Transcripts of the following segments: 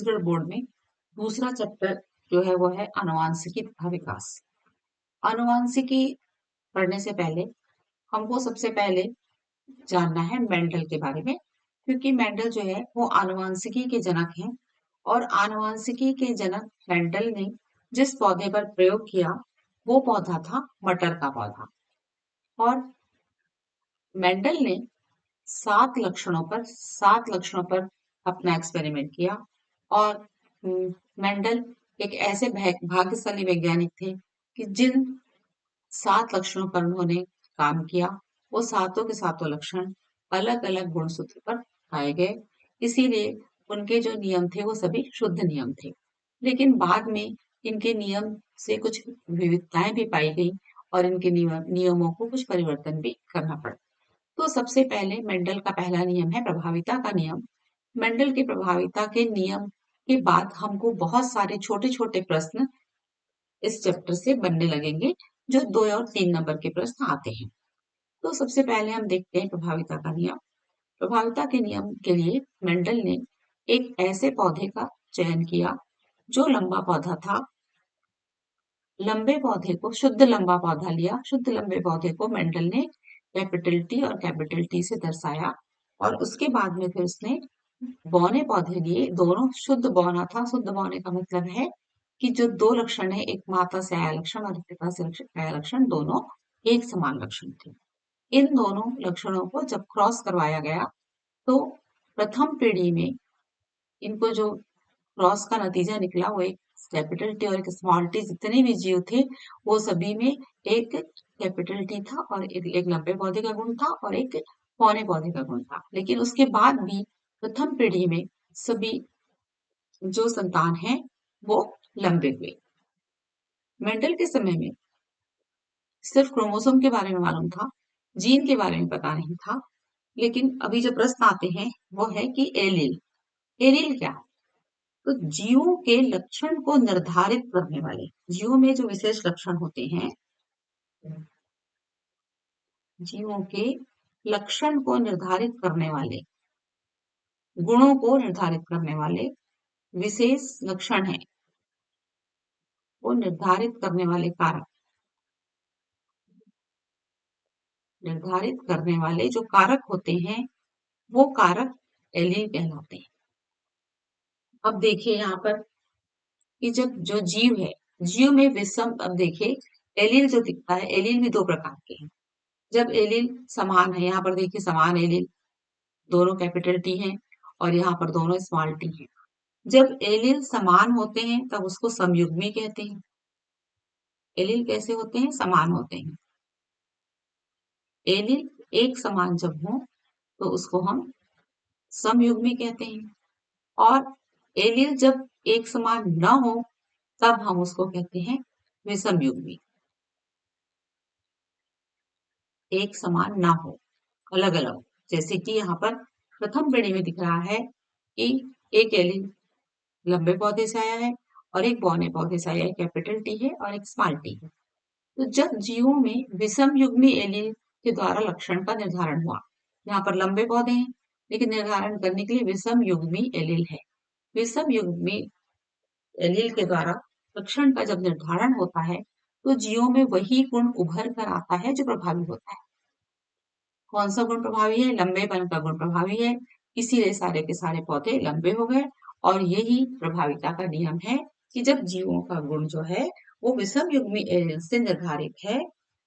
Chhattisgarh board में दूसरा chapter जो है वो है आनुवांशिकी तथा विकास। आनुवांशिकी पढ़ने से पहले हमको सबसे पहले जानना है मेंडल के बारे में, क्योंकि मेंडल जो है वो आनुवांशिकी के जनक हैं और आनुवांशिकी के जनक मेंडल ने जिस पौधे पर प्रयोग किया वो पौधा था मटर का पौधा। और मेंडल ने 7 लक्षणों पर अपना एक्सपेरिमेंट किया। और मेंडल एक ऐसे भाग्यशाली वैज्ञानिक थे कि जिन 7 लक्षणों पर उन्होंने काम किया वो सातों के सातों लक्षण अलग अलग गुणसूत्र पर पाए गए। इसीलिए उनके जो नियम थे वो सभी शुद्ध नियम थे। लेकिन बाद में इनके नियम से कुछ विविधताएं भी पाई गई और इनके नियमों को कुछ परिवर्तन भी करना पड़ा। तो सबसे पहले मेंडल का पहला नियम है प्रभाविता का नियम। मेंडल के प्रभाविता के नियम के बाद हमको बहुत सारे छोटे छोटे प्रश्न इस चैप्टर से बनने लगेंगे, जो 2 और 3 नंबर के प्रश्न आते हैं। तो सबसे पहले हम देखते हैं प्रभाविता का नियम। प्रभाविता के नियम के लिए मेंडल ने एक ऐसे पौधे का चयन किया जो लंबा पौधा था। लंबे पौधे को शुद्ध लंबा पौधा लिया। शुद्ध लंबे पौधे को मेंडल ने कैपिटल टी और कैपिटल टी से दर्शाया और उसके बाद में फिर उसने बौने पौधे लिए। दोनों शुद्ध बौना था। शुद्ध बौने का मतलब है कि जो 2 लक्षण है, एक माता से आया लक्षण और एक पिता से आया लक्षण, दोनों एक समान लक्षण थे। इन दोनों लक्षणों को जब क्रॉस करवाया गया तो प्रथम पीढ़ी में इनको जो क्रॉस का नतीजा निकला वो एक कैपिटल टी और एक स्मॉल टी, जितने भी जीव थे वो सभी में एक कैपिटल टी था और एक लंबे पौधे का गुण था और एक पौने पौधे का गुण था। लेकिन उसके बाद भी प्रथम पीढ़ी में सभी जो संतान हैं वो लंबे हुए। मेंडल के समय में सिर्फ क्रोमोसोम के बारे में मालूम था, जीन के बारे में पता नहीं था। लेकिन अभी जो प्रश्न आते हैं वो है कि एलील। एलील क्या? तो जीवों के लक्षण को निर्धारित करने वाले, जीवों में जो विशेष लक्षण होते हैं, जीवों के लक्षण को निर्धारित करने वाले, गुणों को निर्धारित करने वाले विशेष लक्षण है, वो निर्धारित करने वाले कारक, निर्धारित करने वाले जो कारक होते हैं वो कारक एलील कहलाते हैं। अब देखिए यहाँ पर कि जब जो जीव है, जीव में विषम, अब देखिए एलील जो दिखता है, एलील भी 2 प्रकार के हैं। जब एलील समान है, यहाँ पर देखिए समान एलील, दोनों कैपिटल टी हैं और यहाँ पर दोनों स्मॉल टी हैं। जब एलील समान होते हैं तब उसको समयुग्मी कहते हैं। एलील कैसे होते हैं? समान होते हैं। एलील एक समान जब हो तो उसको हम समयुग्मी कहते हैं और एलील जब एक समान न हो तब हम उसको कहते हैं विषमयुग्मी। एक समान ना हो, अलग अलग, जैसे कि यहाँ पर प्रथम पीढ़ी में दिख रहा है कि एक एलील लंबे पौधे से आया है और एक बौने पौधे से आया है, कैपिटल टी है और एक स्मॉल टी है। तो जब जीवों में विषम युग्मी एलील के द्वारा लक्षण का निर्धारण हुआ, यहाँ पर लंबे पौधे हैं लेकिन निर्धारण करने के लिए विषम युग्मी एलील है। विषम युग्मी एलील के द्वारा लक्षण का जब निर्धारण होता है तो जीवों में वही गुण उभर कर आता है जो प्रभावी होता है। कौन सा गुण प्रभावी है? लंबेपन का गुण प्रभावी है, इसीलिए सारे के सारे पौधे लंबे हो गए। और यही प्रभाविता का नियम है कि जब जीवों का गुण जो है वो विषम युग्मी एलील से निर्धारित है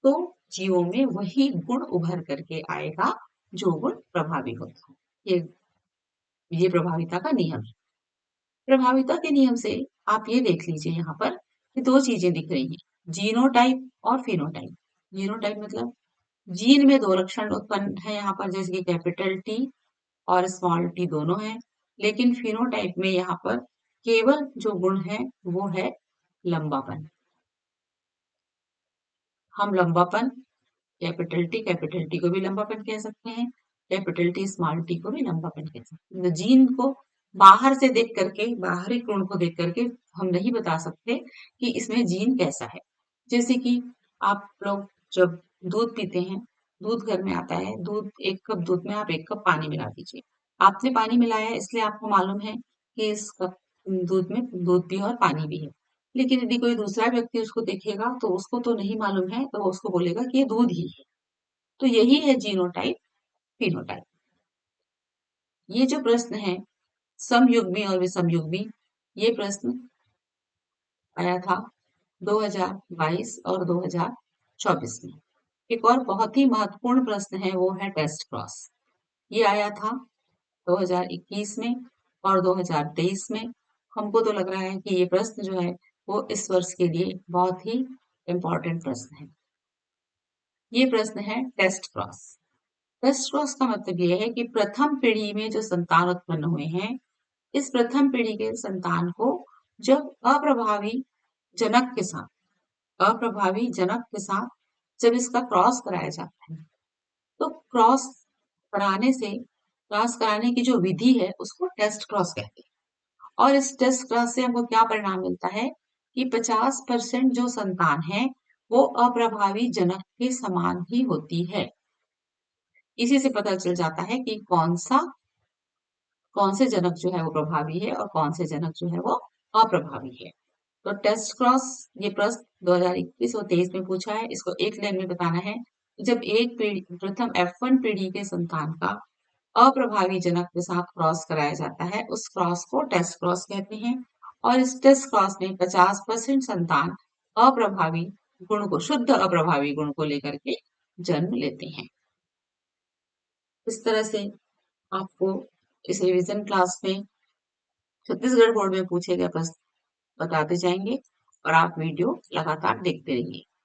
तो जीवों में वही गुण उभर करके आएगा जो गुण प्रभावी होता है। ये प्रभाविता का नियम है। प्रभाविता के नियम से आप ये देख लीजिए यहाँ पर कि 2 चीजें दिख रही हैं, जीनोटाइप और फिनोटाइप। जीनोटाइप मतलब जीन में 2 लक्षण उत्पन्न है यहाँ पर, जैसे कि कैपिटल टी और स्मॉल टी दोनों हैं। लेकिन फिनोटाइप में यहाँ पर केवल जो गुण है वो है लंबापन। हम लंबापन, कैपिटल टी को भी लंबापन कह सकते हैं, कैपिटल टी स्मॉल टी को भी लंबापन कह सकते हैं। तो जीन को बाहर से देख करके, बाहरी गुण को देख करके हम नहीं बता सकते कि इसमें जीन कैसा है। जैसे कि आप लोग जब दूध पीते हैं, दूध घर में आता है, दूध 1 कप दूध में आप 1 कप पानी मिला दीजिए। आपने पानी मिलाया है इसलिए आपको मालूम है कि इस कप दूध में दूध भी है और पानी भी है। लेकिन यदि कोई दूसरा व्यक्ति उसको देखेगा तो उसको तो नहीं मालूम है, तो वो उसको बोलेगा कि ये दूध ही है। तो यही है जीनोटाइप, फिनोटाइप। ये जो प्रश्न है समयुग्मी और विषमयुग्मी, ये प्रश्न आया था 2022 और 2024 में। एक और बहुत ही महत्वपूर्ण प्रश्न है, वो है टेस्ट क्रॉस। ये आया था 2021 में और 2023 में। हमको तो लग रहा है कि ये प्रश्न जो है वो इस वर्ष के लिए बहुत ही इम्पोर्टेंट प्रश्न है। ये प्रश्न है टेस्ट क्रॉस। टेस्ट क्रॉस का मतलब ये है कि प्रथम पीढ़ी में जो संतान उत्पन्न हुए हैं, इस प्रथम पीढ़ी के संतान को जब अप्रभावी जनक के साथ जब इसका क्रॉस कराया जाता है, तो क्रॉस कराने की जो विधि है उसको टेस्ट क्रॉस कहते हैं। और इस टेस्ट क्रॉस से हमको क्या परिणाम मिलता है कि 50% जो संतान है वो अप्रभावी जनक के समान ही होती है। इसी से पता चल जाता है कि कौन से जनक जो है वो प्रभावी है और कौन से जनक जो है वो अप्रभावी है। तो टेस्ट क्रॉस, ये प्रश्न 2021 और 23 में पूछा है। इसको एक लाइन में बताना है। जब एक पीढ़ी प्रथम F1 पीढ़ी के संतान का अप्रभावी जनक के साथ क्रॉस कराया जाता है, उस क्रॉस को टेस्ट क्रॉस कहते हैं। और इस टेस्ट क्रॉस में 50% संतान अप्रभावी शुद्ध अप्रभावी गुण को लेकर के जन्म लेते हैं। इस तरह से आपको इस रिवीजन क्लास में छत्तीसगढ़ बोर्ड में पूछे गए प्रश्न बताते जाएंगे और आप वीडियो लगातार देखते रहिए।